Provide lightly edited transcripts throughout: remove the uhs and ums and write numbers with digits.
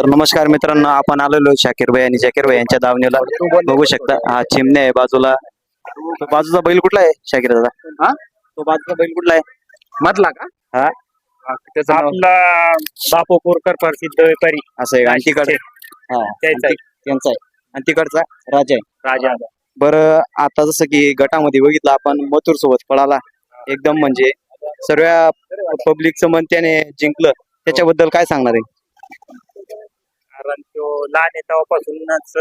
तर नमस्कार मित्रांनो, आपण आलेलो शाकीर भाई आणि जाकीर भाई यांच्या दावणीला बघू शकता. हा चिमण्या आहे बाजूला. तो बाजूचा बैल कुठला आहे शाकीर दादा? हा? तो बाजूचा बैल कुठला आहे? मधला का? हा त्याचं नाव आपला बापू कोरकर प्रसिद्ध व्यापारी असं आहे. आणि तिकड हा त्याचा आहे. त्यांचा आहे आणि तिकडचा राजा आहे. राजा. बरं, आता जसं की गटामध्ये बघितलं आपण मथुर सोबत पळाला, एकदम म्हणजे सर्व पब्लिकचं मन त्याने जिंकलं, त्याच्याबद्दल काय सांगणार आहे? कारण तो लहान आहे तेव्हापासूनच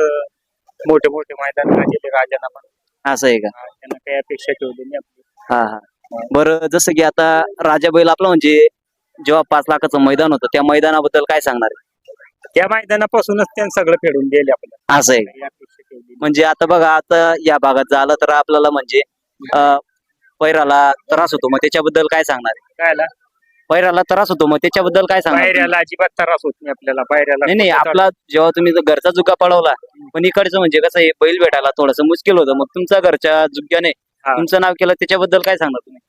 मोठे मोठे मैदान गाजले राजांना पण. असं आहे का? त्यांना काही अपेक्षा ठेवली नाही आपली. हा हा. बरं, जसं की आता राजा बैल आपला म्हणजे जेव्हा 5 लाखाचं मैदान होतं त्या मैदानाबद्दल काय सांगणार आहे? त्या मैदानापासूनच त्यांनी सगळं फेडून दिले आपल्याला. असं आहे. काही अपेक्षा ठेवली नाही. म्हणजे आता बघा, आता या भागात झालं तर आपल्याला म्हणजे पैराला त्रास होतो, मग त्याच्याबद्दल काय सांगणार आहे? काय आला? पैराला त्रास होतो, मग त्याच्याबद्दल काय सांगणार तुम्ही? पायऱ्याला अजिबात त्रास होत नाही आपल्याला. पायऱ्याला नाही नाही, आपला जेव्हा तुम्ही घरचा जुगा पळवला, पण इकडचं म्हणजे कसं आहे, बैल भेटायला थोडस मुश्किल होतं, मग तुमचा घरच्या जुग्याने हा. तुमचं नाव केलं, त्याच्याबद्दल काय सांगणार तुम्ही?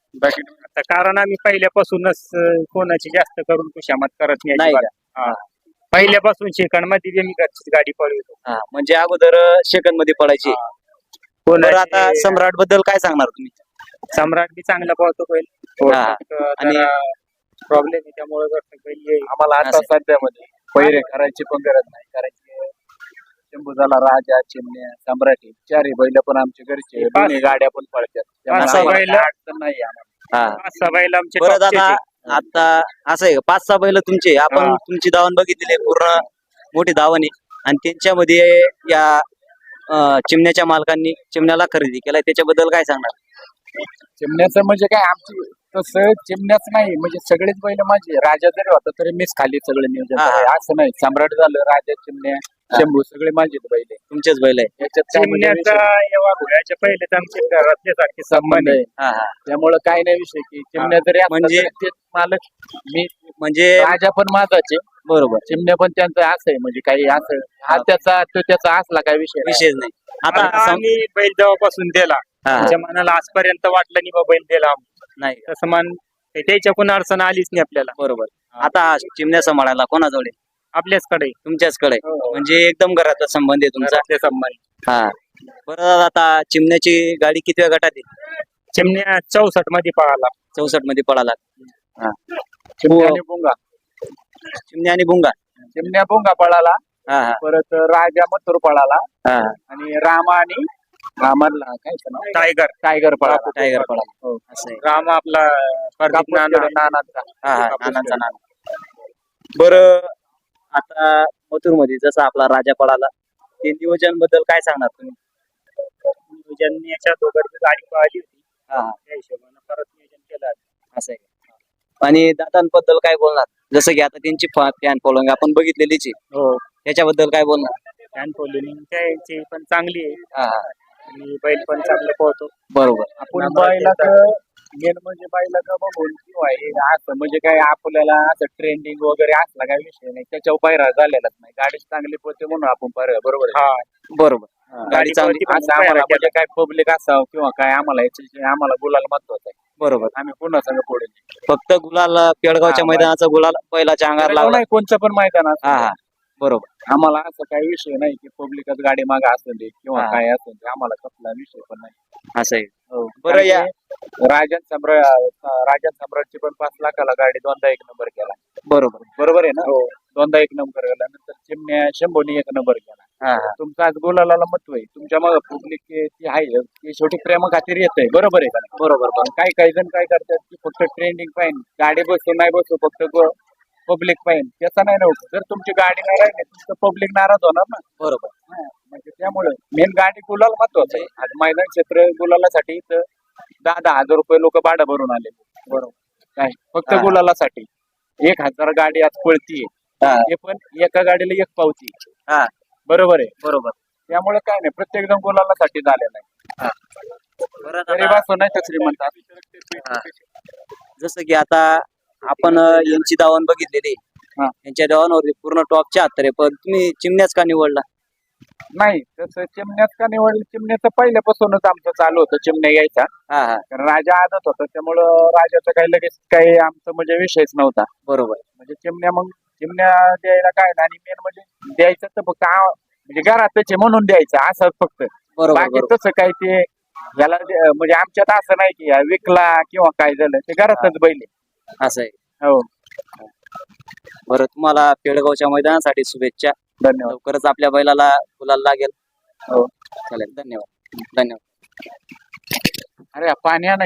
आता कारण आम्ही पहिल्यापासूनच कोणाची जास्त करून खुशामत करत नाही नाही अजिबात. हा. पहिल्यापासून शेकांमध्ये मी घरचीच गाडी पळवतो. हा, म्हणजे अगोदर सेकंद मध्ये पळायची. बरं, आता सम्राट बद्दल काय सांगणार तुम्ही? सम्राट बी चांगला पळतो बैल. हा. आणि प्रॉब्लेम आहे त्यामुळे बैल आम्हाला आता असं. सध्यामध्ये पैरे करायची पण गरज नाही. करायची शंभू झाला, राजा, चिमण्या, सम्राटी, चारही बैल पण आमच्या घरचे, दोन्ही गाड्या पण पळतात. त्यामुळे असं आहे. आम्हाला बैल- काय अडचण नाही आम्हाला. हा. 5-6 बैल आमचे बरं टॉपचेच दादा, आहे. आता असं आहे, 5-6 बैल तुमचे, आपण हा. तुमची धावण बघितलेली आहे, पूर्ण मोठी धावण आहे, आणि त्यांच्यामध्ये या चिमण्याच्या मालकांनी चिमण्याला खरेदी केलाय, त्याच्याबद्दल काय सांगणार? चिमण्याचं म्हणजे काय, आमची तसं चिमण्याच नाही, म्हणजे सगळेच बैल माझे. राजा जरी होता तरी मीच खाली सगळं नियोजन हा, हा. करायचं. असं नाही, सम्राट झालं, राजा, चिमण्या, शंभू सगळे माझेच बैल आहे. तुमचेच बैल आहे. याच्यात काय म्हणजे चिमण्याचा विषय- एवढा घोड्याच्या पहिले तर आमचे घरातले सारखे संबंध आहे. हा हा. त्यामुळे काही नाही विषय की चिमण्या जरी असला म्हणजे- तरी तेच मालक मी. म्हणजे राजा पण माझाच आहे, बरोबर, चिमण्या पण त्यांचं असं आहे, म्हणजे काही असं हा त्याचा तो त्याचा असला काही विषय नाही. विशेष नाही. आता आता आम्ही बैल जेव्हापासून दिला हा, हा. त्याच्या मनाला आजपर्यंत वाटलं नाही बा बैल दिला आम्ही. नाही, तसं मान त्याच्याकडून अडचण आलीच नाही आपल्याला. बरोबर. आता हा चिमण्या सांभाळायला कोणाजवळ आहे? आपल्याचकडे तुमच्याचकडे आहे. हो. म्हणजे एकदम घरातला संबंध आहे तुमचा. घरातले संबंध. हा. बरं, आता चिमण्याची गाडी कितव्या गटात आहे? चिमण्या 64 मध्ये पळाला. 64 मध्ये पळाला. हा. चिमण्या आणि भुंगा. चिमण्या आणि भुंगा. चिमण्या भुंगा पळाला, हा हा. परत राजा मथुर पळाला, हा हा. आणि रामा आणि रामाला काय नाव, टायगर. टायगर पळाला. टायगर पळाला. हो. असं आहे. राम आपला प्रदीप कापूस नाना. नानाचा. हा हा. नानांचा नाना. बरं, आता मथुर मध्ये जसा आपला राजा पळाला, ते नियोजन बद्दल काय सांगणार तुम्ही? नियोजन याच्या दोघांची गाडी पळाली होती, हा हा. त्या हिशोबानं परत नियोजन केलं. असं आहे. आणि दादांबद्दल काय बोलणार? जसं की आता त्यांची फॅन फॉलोइंग आपण बघितलेलीच आहे, हो. त्याच्याबद्दल काय बोलणार? फॅन फॉलोइंग त्यांची पण चांगली आहे हा हा. आणि बैल पण चांगलं पळतो. बरोबर. आपण बैलाचं मेन म्हणजे बैलाचं बघून किंवा हे असं म्हणजे काय आपल्याला असं ट्रेंडिंग वगैरे असला काही विषय नाही, त्याच्यावर पायरा झालेलाच नाही. गाडी चांगली पळते म्हणून आपण पायरा, बरोबर आहे. हा. बरोबर. गाडी गाडी चांगली. पळती पण असं आम्हाला पायरा म्हणजे काय पब्लिक असावं किंवा काय, आम्हाला याच्याशी आम्हाला गुलाल महत्वाचं आहे. बरोबर. आम्ही पुन्हा संग पुढे फक्त गुलाल, पेडगावच्या हा, मैदानाचा गुलाल बैलाच्या अंगावर लागला. नाही, कोणचं पण मैदान असं हा हा. बरोबर. आम्हाला असं काही विषय नाही की पब्लिकच गाडी मागे असून दे किंवा हा. काय असून दे, आम्हाला कसला विषय पण नाही. असं आहे. हो. बरं, या राजन सम्राटची पण 5 लाखाला गाडी 2दा 1 नंबर केला. बरोबर. बरोबर आहे ना? हो. 2दा 1 नंबर केला, नंतर चिमण्या शंभूने 1 नंबर केला. हा हा. तुमचा आज गुलाला महत्व आहे, तुमच्या मग पब्लिक ती आहे ती शेवटी प्रेमा खातीर येत आहे. बरोबर आहे का नाही? बरोबर. पण काही जण काय करतात की फक्त ट्रेंडिंग पाहिजे, गाडी बसतो नाही बसतो, फक्त पब्लिक पाहिजे, त्याचा नाही नव्हतं. जर तुमची गाडी नाही राहिली तुमचं पब्लिक नाराज होणार ना. बरोबर. म्हणजे त्यामुळे मेन गाडी गुलाल महत्वाचं आहे. आज मैदान क्षेत्र गुलालासाठी इथं 10,000 हजार रुपये लोक भाडं भरून आले. बरोबर काय, फक्त हा. गुलालासाठी 1,000 गाडी आज पळतीये, हा. ते पण एका गाडीला 1 पावती. हा. बरोबर आहे. बरोबर. त्यामुळे काय नाही, प्रत्येक जण गुलालासाठी झालेला आहे. बरं गरीब दादा, असो नाही तर श्रीमंत. हा. जसं की आता आपण यांची दावण बघितलेली, हा. यांच्या दावणवरती पूर्ण टॉपच्या हात आहे, पण तुम्ही चिमण्याच का निवडला? नाही, तसं चिमण्यात का निवडलं, चिमण्याचं पहिल्यापासूनच आमचं चालू होतं चिमण्या यायचा. हा हा. कारण राजा आदत होता, त्यामुळं राजाचं काही लगेच काही आमचं म्हणजे विषयच नव्हता. बरोबर. म्हणजे चिमण्या मग चिमण्या द्यायला काय नाही. आणि मेन म्हणजे द्यायचं तर फक्त म्हणजे घरातच आहे म्हणून द्यायचं असं फक्त. बरोबर बाकी बरोबर. तसं काय ते ह्याला म्हणजे आमच्यात असं नाही की विकला किंवा काय झालं ते घरातच बैल आहे. असं आहे. हो, बरं, तुम्हाला पेडगावच्या मैदानासाठी शुभेच्छा. धन्यवाद. लवकरच आपल्या बैलाला गुलाल लागेल. हो. चालेल, धन्यवाद. धन्यवाद. अरे पाणी आणा.